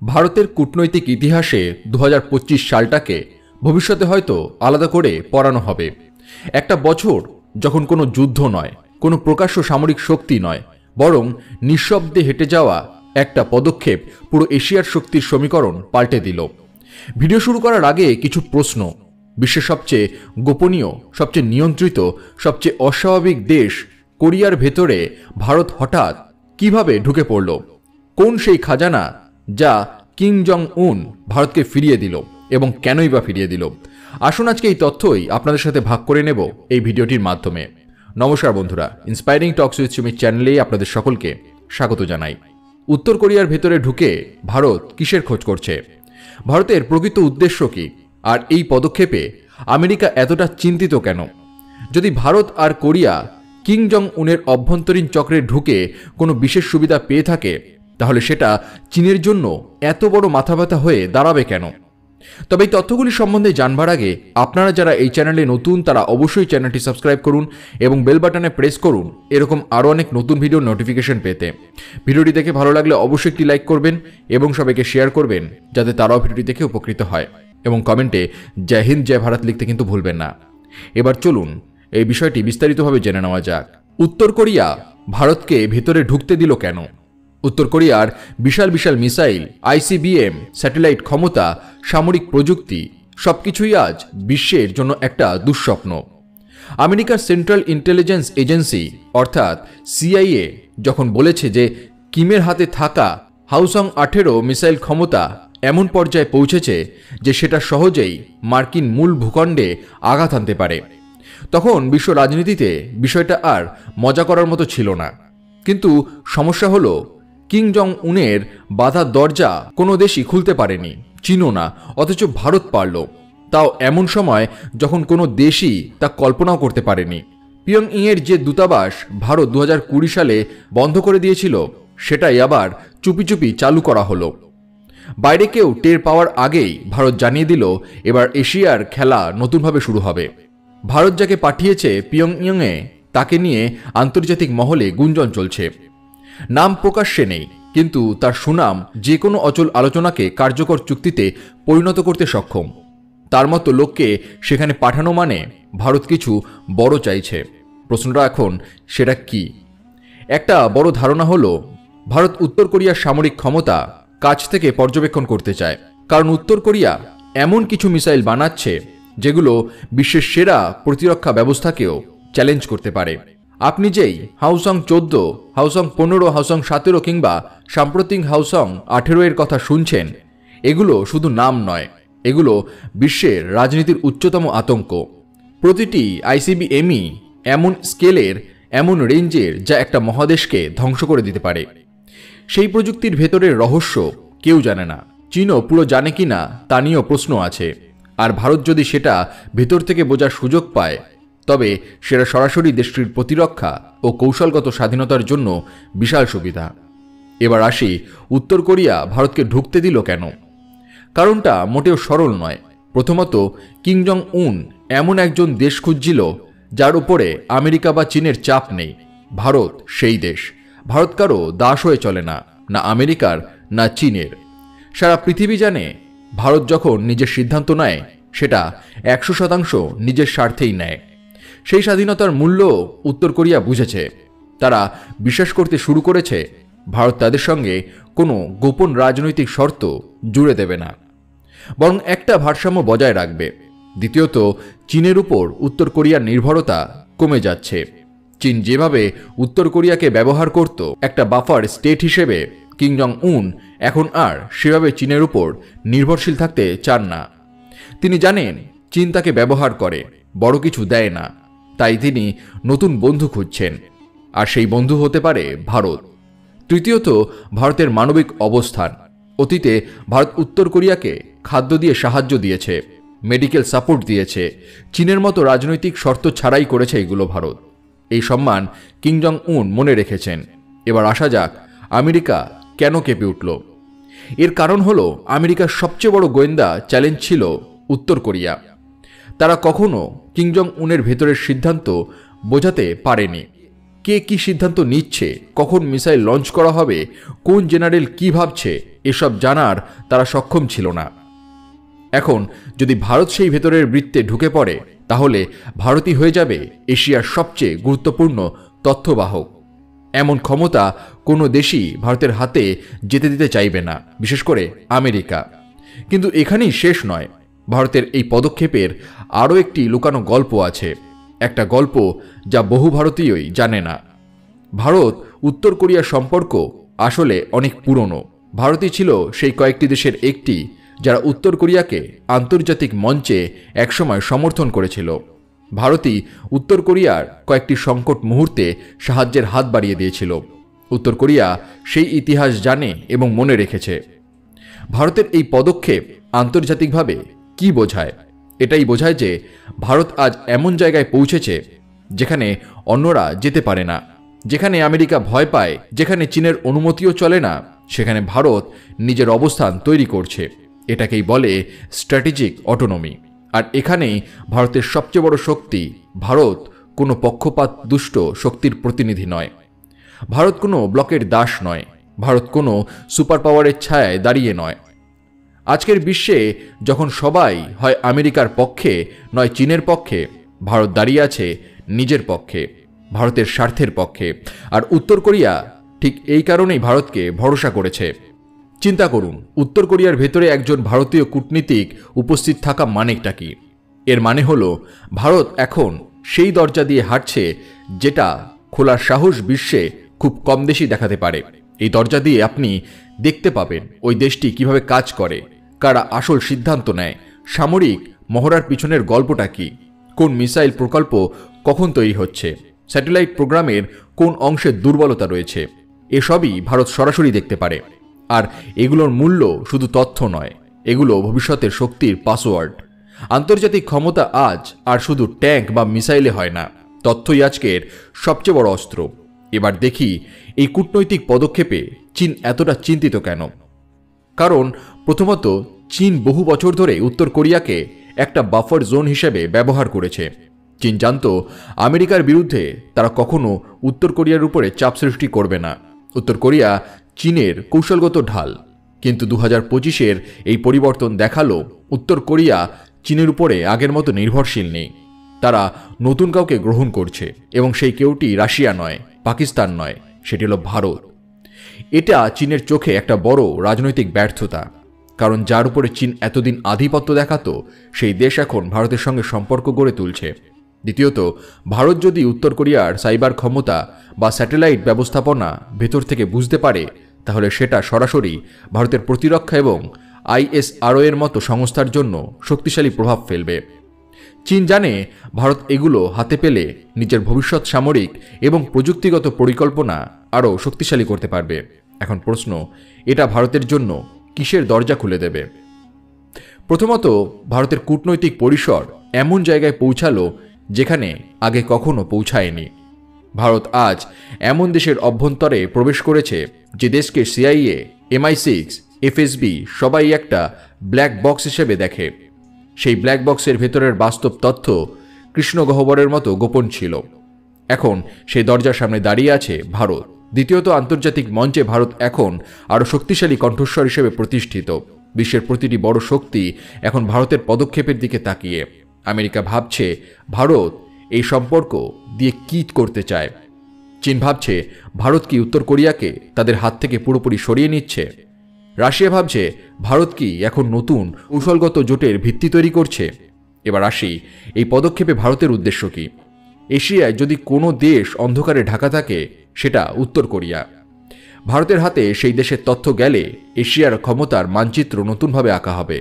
ভারতের কূটনৈতিক ইতিহাসে 2025 সালটাকে ভবিষ্যতে হয়তো আলাদা করে পড়ানো হবে। একটা বছর যখন কোনো যুদ্ধ নয়, কোনো প্রকাশ্য সামরিক শক্তি নয়, বরং নিঃশব্দে হেঁটে যাওয়া একটা পদক্ষেপ পুরো এশিয়ার শক্তির সমীকরণ পাল্টে দিল। ভিডিও শুরু করার আগে কিছু প্রশ্ন। বিশ্বের সবচেয়ে গোপনীয়, সবচেয়ে নিয়ন্ত্রিত, সবচেয়ে অস্বাভাবিক দেশ কোরিয়ার ভেতরে ভারত হঠাৎ কিভাবে ঢুকে পড়ল? কোন সেই খাজানা যা কিম জং উন ভারতকে ফিরিয়ে দিল, এবং কেনই বা ফিরিয়ে দিল? আসুন আজকে এই তথ্যই আপনাদের সাথে ভাগ করে নেব এই ভিডিওটির মাধ্যমে। নমস্কার বন্ধুরা, ইন্সপায়ারিং টকস উইথ সুমিত চ্যানেলে আপনাদের সকলকে স্বাগত জানাই। উত্তর কোরিয়ার ভেতরে ঢুকে ভারত কিসের খোঁজ করছে? ভারতের প্রকৃত উদ্দেশ্য কি? আর এই পদক্ষেপে আমেরিকা এতটা চিন্তিত কেন? যদি ভারত আর কোরিয়া কিম জং উনের অভ্যন্তরীণ চক্রে ঢুকে কোনো বিশেষ সুবিধা পেয়ে থাকে, তাহলে সেটা চীনের জন্য এত বড় মাথাব্যথা হয়ে দাঁড়াবে কেন? তবে এই তথ্যগুলি সম্বন্ধে জানবার আগে আপনারা যারা এই চ্যানেলে নতুন, তারা অবশ্যই চ্যানেলটি সাবস্ক্রাইব করুন এবং বেল বাটনে প্রেস করুন এরকম আরও অনেক নতুন ভিডিও নোটিফিকেশন পেতে। ভিডিওটি দেখে ভালো লাগলে অবশ্যই একটি লাইক করবেন এবং সবাইকে শেয়ার করবেন যাতে তারাও ভিডিওটি দেখে উপকৃত হয়, এবং কমেন্টে জয় হিন্দ জয় ভারত লিখতে কিন্তু ভুলবেন না। এবার চলুন এই বিষয়টি বিস্তারিতভাবে জেনে নেওয়া যাক। উত্তর কোরিয়া ভারতকে ভেতরে ঢুকতে দিল কেন? উত্তর কোরিয়ার বিশাল বিশাল মিসাইল, ICBM, স্যাটেলাইট ক্ষমতা, সামরিক প্রযুক্তি সবকিছুই আজ বিশ্বের জন্য একটা দুঃস্বপ্ন। আমেরিকার সেন্ট্রাল ইন্টেলিজেন্স এজেন্সি অর্থাৎ CIA যখন বলেছে যে কিমের হাতে থাকা হাউসং 18 মিসাইল ক্ষমতা এমন পর্যায়ে পৌঁছেছে যে সেটা সহজেই মার্কিন মূল ভূখণ্ডে আঘাত আনতে পারে, তখন বিশ্ব রাজনীতিতে বিষয়টা আর মজা করার মতো ছিল না। কিন্তু সমস্যা হলো, কিম জং উনের বাধার দরজা কোনো দেশই খুলতে পারেনি, চীনও না, অথচ ভারত পারল। তাও এমন সময় যখন কোনো দেশই তা কল্পনাও করতে পারেনি। পিয়ংইংয়ের যে দূতাবাস ভারত 2020 সালে বন্ধ করে দিয়েছিল, সেটাই আবার চুপি চুপি চালু করা হলো। বাইরে কেউ টের পাওয়ার আগেই ভারত জানিয়ে দিল এবার এশিয়ার খেলা নতুনভাবে শুরু হবে। ভারত যাকে পাঠিয়েছে পিয়ংইয়ংয়ে, তাকে নিয়ে আন্তর্জাতিক মহলে গুঞ্জন চলছে। নাম প্রকাশ্যে নেই, কিন্তু তার সুনাম যে কোনো অচল আলোচনাকে কার্যকর চুক্তিতে পরিণত করতে সক্ষম। তার মতো লোককে সেখানে পাঠানো মানে ভারত কিছু বড় চাইছে। প্রশ্নটা এখন সেটা কি? একটা বড় ধারণা হলো, ভারত উত্তর কোরিয়ার সামরিক ক্ষমতা কাছ থেকে পর্যবেক্ষণ করতে চায়, কারণ উত্তর কোরিয়া এমন কিছু মিসাইল বানাচ্ছে যেগুলো বিশ্বের সেরা প্রতিরক্ষা ব্যবস্থাকেও চ্যালেঞ্জ করতে পারে। আপনি যেই হাউসং 14, হাউসং 15, হাউসং 17 কিংবা সাম্প্রতিক হাউসং 18 এর কথা শুনছেন, এগুলো শুধু নাম নয়, এগুলো বিশ্বের রাজনীতির উচ্চতম আতঙ্ক। প্রতিটি ICBMই এমন স্কেলের, এমন রেঞ্জের যা একটা মহাদেশকে ধ্বংস করে দিতে পারে। সেই প্রযুক্তির ভেতরের রহস্য কেউ জানে না। চীনও পুরো জানে কি না তা নিয়েও প্রশ্ন আছে। আর ভারত যদি সেটা ভেতর থেকে বোঝার সুযোগ পায়, তবে সেটা সরাসরি দেশটির প্রতিরক্ষা ও কৌশলগত স্বাধীনতার জন্য বিশাল সুবিধা। এবার আসি, উত্তর কোরিয়া ভারতকে ঢুকতে দিল কেন? কারণটা মোটেও সরল নয়। প্রথমত, কিম জং উন এমন একজন দেশ খুঁজছিল যার উপরে আমেরিকা বা চীনের চাপ নেই। ভারত সেই দেশ। ভারত কারো দাস হয়ে চলে না, না আমেরিকার না চীনের। সারা পৃথিবী জানে ভারত যখন নিজের সিদ্ধান্ত নেয়, সেটা 100% নিজের স্বার্থেই নেয়। সেই স্বাধীনতার মূল্য উত্তর কোরিয়া বুঝেছে। তারা বিশ্বাস করতে শুরু করেছে ভারত তাদের সঙ্গে কোনো গোপন রাজনৈতিক শর্ত জুড়ে দেবে না, বরং একটা ভারসাম্য বজায় রাখবে। দ্বিতীয়ত, চীনের উপর উত্তর কোরিয়ার নির্ভরতা কমে যাচ্ছে। চীন যেভাবে উত্তর কোরিয়াকে ব্যবহার করত একটা বাফার স্টেট হিসেবে, কিম জং উন এখন আর সেভাবে চীনের উপর নির্ভরশীল থাকতে চান না। তিনি জানেন চীন তাকে ব্যবহার করে, বড় কিছু দেয় না। তাই তিনি নতুন বন্ধু খুঁজছেন, আর সেই বন্ধু হতে পারে ভারত। তৃতীয়ত, ভারতের মানবিক অবস্থান। অতীতে ভারত উত্তর কোরিয়াকে খাদ্য দিয়ে সাহায্য দিয়েছে, মেডিকেল সাপোর্ট দিয়েছে। চীনের মতো রাজনৈতিক শর্ত ছাড়াই করেছে এগুলো ভারত। এই সম্মান কিম জং উন মনে রেখেছেন। এবার আসা যাক, আমেরিকা কেন কেঁপে উঠল? এর কারণ হলো, আমেরিকার সবচেয়ে বড় গোয়েন্দা চ্যালেঞ্জ ছিল উত্তর কোরিয়া। তারা কখনো কিম জং উনের ভেতরের সিদ্ধান্ত বোঝাতে পারেনি। কে কি সিদ্ধান্ত নিচ্ছে, কখন মিসাইল লঞ্চ করা হবে, কোন জেনারেল কি ভাবছে, এসব জানার তারা সক্ষম ছিল না। এখন যদি ভারত সেই ভেতরের বৃত্তে ঢুকে পড়ে, তাহলে ভারতই হয়ে যাবে এশিয়ার সবচেয়ে গুরুত্বপূর্ণ তথ্যবাহক। এমন ক্ষমতা কোনো দেশই ভারতের হাতে যেতে দিতে চাইবে না, বিশেষ করে আমেরিকা। কিন্তু এখানেই শেষ নয়। ভারতের এই পদক্ষেপের আরও একটি লুকানো গল্প আছে, একটা গল্প যা বহু ভারতীয়ই জানে না। ভারত উত্তর কোরিয়ার সম্পর্ক আসলে অনেক পুরনো। ভারতই ছিল সেই কয়েকটি দেশের একটি যারা উত্তর কোরিয়াকে আন্তর্জাতিক মঞ্চে একসময় সমর্থন করেছিল। ভারতই উত্তর কোরিয়ার কয়েকটি সংকট মুহূর্তে সাহায্যের হাত বাড়িয়ে দিয়েছিল। উত্তর কোরিয়া সেই ইতিহাস জানে এবং মনে রেখেছে। ভারতের এই পদক্ষেপ আন্তর্জাতিকভাবে কি বোঝায়? এটাই বোঝায় যে ভারত আজ এমন জায়গায় পৌঁছেছে যেখানে অন্যরা যেতে পারে না, যেখানে আমেরিকা ভয় পায়, যেখানে চীনের অনুমতিও চলে না, সেখানে ভারত নিজের অবস্থান তৈরি করছে। এটাকেই বলে স্ট্র্যাটেজিক অটোনমি। আর এখানেই ভারতের সবচেয়ে বড় শক্তি। ভারত কোনো পক্ষপাত দুষ্ট শক্তির প্রতিনিধি নয়। ভারত কোনো ব্লকের দাস নয়। ভারত কোনো সুপার পাওয়ারের ছায়ায় দাঁড়িয়ে নয়। আজকের বিশ্বে যখন সবাই হয় আমেরিকার পক্ষে নয় চীনের পক্ষে, ভারত দাঁড়িয়ে আছে নিজের পক্ষে, ভারতের স্বার্থের পক্ষে। আর উত্তর কোরিয়া ঠিক এই কারণেই ভারতকে ভরসা করেছে। চিন্তা করুন, উত্তর কোরিয়ার ভেতরে একজন ভারতীয় কূটনীতিক উপস্থিত থাকা মানেটা কি? এর মানে হলো ভারত এখন সেই দরজা দিয়ে হাঁটছে যেটা খোলার সাহস বিশ্বে খুব কম দেশই দেখাতে পারে। এই দরজা দিয়ে আপনি দেখতে পাবেন ওই দেশটি কিভাবে কাজ করে, কারা আসল সিদ্ধান্ত নেয়, সামরিক মহড়ার পিছনের গল্পটা কি, কোন মিসাইল প্রকল্প কখন তৈরি হচ্ছে, স্যাটেলাইট প্রোগ্রামের কোন অংশের দুর্বলতা রয়েছে। এসবই ভারত সরাসরি দেখতে পারে। আর এগুলোর মূল্য শুধু তথ্য নয়, এগুলো ভবিষ্যতের শক্তির পাসওয়ার্ড। আন্তর্জাতিক ক্ষমতা আজ আর শুধু ট্যাঙ্ক বা মিসাইলে হয় না, তথ্যই আজকের সবচেয়ে বড় অস্ত্র। এবার দেখি এই কূটনৈতিক পদক্ষেপে চীন এতটা চিন্তিত কেন। কারণ প্রথমত, চীন বহু বছর ধরে উত্তর কোরিয়াকে একটা বাফার জোন হিসেবে ব্যবহার করেছে। চীন জানত আমেরিকার বিরুদ্ধে তারা কখনো উত্তর কোরিয়ার উপরে চাপ সৃষ্টি করবে না। উত্তর কোরিয়া চীনের কৌশলগত ঢাল। কিন্তু 2025-এর এই পরিবর্তন দেখালো উত্তর কোরিয়া চীনের উপরে আগের মতো নির্ভরশীল নেই। তারা নতুন কাউকে গ্রহণ করছে, এবং সেই কেউটি রাশিয়া নয়, পাকিস্তান নয়, সেটি হলো ভারত। এটা চীনের চোখে একটা বড় রাজনৈতিক ব্যর্থতা। কারণ যার উপরে চীন এতদিন আধিপত্য দেখাতো, সেই দেশ এখন ভারতের সঙ্গে সম্পর্ক গড়ে তুলছে। দ্বিতীয়ত, ভারত যদি উত্তর কোরিয়ার সাইবার ক্ষমতা বা স্যাটেলাইট ব্যবস্থাপনা ভেতর থেকে বুঝতে পারে, তাহলে সেটা সরাসরি ভারতের প্রতিরক্ষা এবং ISRO এর মতো সংস্থার জন্য শক্তিশালী প্রভাব ফেলবে। চীন জানে ভারত এগুলো হাতে পেলে নিজের ভবিষ্যৎ সামরিক এবং প্রযুক্তিগত পরিকল্পনা আরও শক্তিশালী করতে পারবে। এখন প্রশ্ন, এটা ভারতের জন্য কিসের দরজা খুলে দেবে? প্রথমত, ভারতের কূটনৈতিক পরিসর এমন জায়গায় পৌঁছালো যেখানে আগে কখনো পৌঁছায়নি। ভারত আজ এমন দেশের অভ্যন্তরে প্রবেশ করেছে যে দেশকে CIA, MI6, FSB সবাই একটা ব্ল্যাক বক্স হিসেবে দেখে। সেই ব্ল্যাক বক্সের ভেতরের বাস্তব তথ্য কৃষ্ণগহ্বরের মতো গোপন ছিল। এখন সেই দরজার সামনে দাঁড়িয়ে আছে ভারত। দ্বিতীয়ত, আন্তর্জাতিক মঞ্চে ভারত এখন আরও শক্তিশালী কণ্ঠস্বর হিসেবে প্রতিষ্ঠিত। বিশ্বের প্রতিটি বড় শক্তি এখন ভারতের পদক্ষেপের দিকে তাকিয়ে। আমেরিকা ভাবছে ভারত এই সম্পর্ক দিয়ে কী করতে চায়। চীন ভাবছে ভারত কি উত্তর কোরিয়াকে তাদের হাত থেকে পুরোপুরি সরিয়ে নিচ্ছে। রাশিয়া ভাবছে ভারত কি এখন নতুন কৌশলগত জোটের ভিত্তি তৈরি করছে। এবার আসি, এই পদক্ষেপে ভারতের উদ্দেশ্য কি? এশিয়ায় যদি কোনো দেশ অন্ধকারে ঢাকা থাকে, সেটা উত্তর কোরিয়া। ভারতের হাতে সেই দেশের তথ্য গেলে এশিয়ার ক্ষমতার মানচিত্র নতুনভাবে আঁকা হবে।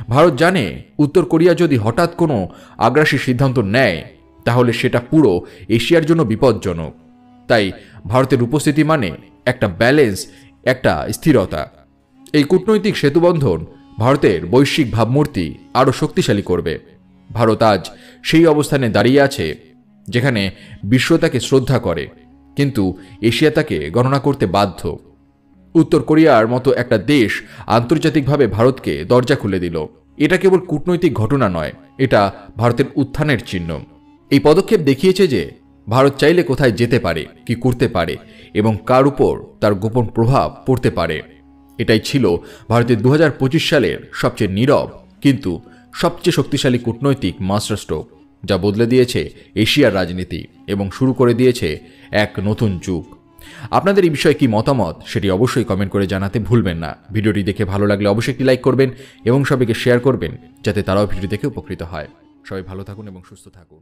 ভারত জানে উত্তর কোরিয়া যদি হঠাৎ কোনো আগ্রাসী সিদ্ধান্ত নেয়, তাহলে সেটা পুরো এশিয়ার জন্য বিপজ্জনক। তাই ভারতের উপস্থিতি মানে একটা ব্যালেন্স, একটা স্থিরতা। এই কূটনৈতিক সেতুবন্ধন ভারতের বৈশ্বিক ভাবমূর্তি আরও শক্তিশালী করবে। ভারত আজ সেই অবস্থানে দাঁড়িয়ে আছে যেখানে বিশ্ব তাকে শ্রদ্ধা করে, কিন্তু এশিয়া তাকে গণনা করতে বাধ্য। উত্তর কোরিয়ার মতো একটা দেশ আন্তর্জাতিকভাবে ভারতকে দরজা খুলে দিল। এটা কেবল কূটনৈতিক ঘটনা নয়, এটা ভারতের উত্থানের চিহ্ন। এই পদক্ষেপ দেখিয়েছে যে ভারত চাইলে কোথায় যেতে পারে, কি করতে পারে এবং কার উপর তার গোপন প্রভাব পড়তে পারে। এটাই ছিল ভারতের 2025 সালের সবচেয়ে নীরব কিন্তু সবচেয়ে শক্তিশালী কূটনৈতিক মাস্টার স্ট্রোক, যা বদলে দিয়েছে এশিয়ার রাজনীতি এবং শুরু করে দিয়েছে এক নতুন যুগ। আপনাদের এই বিষয়ে কি মতামত সেটি অবশ্যই কমেন্ট করে জানাতে ভুলবেন না। ভিডিওটি দেখে ভালো লাগলে অবশ্যই একটি লাইক করবেন এবং সবাইকে শেয়ার করবেন যাতে তারাও ভিডিও দেখে উপকৃত হয়। সবাই ভালো থাকুন এবং সুস্থ থাকুন।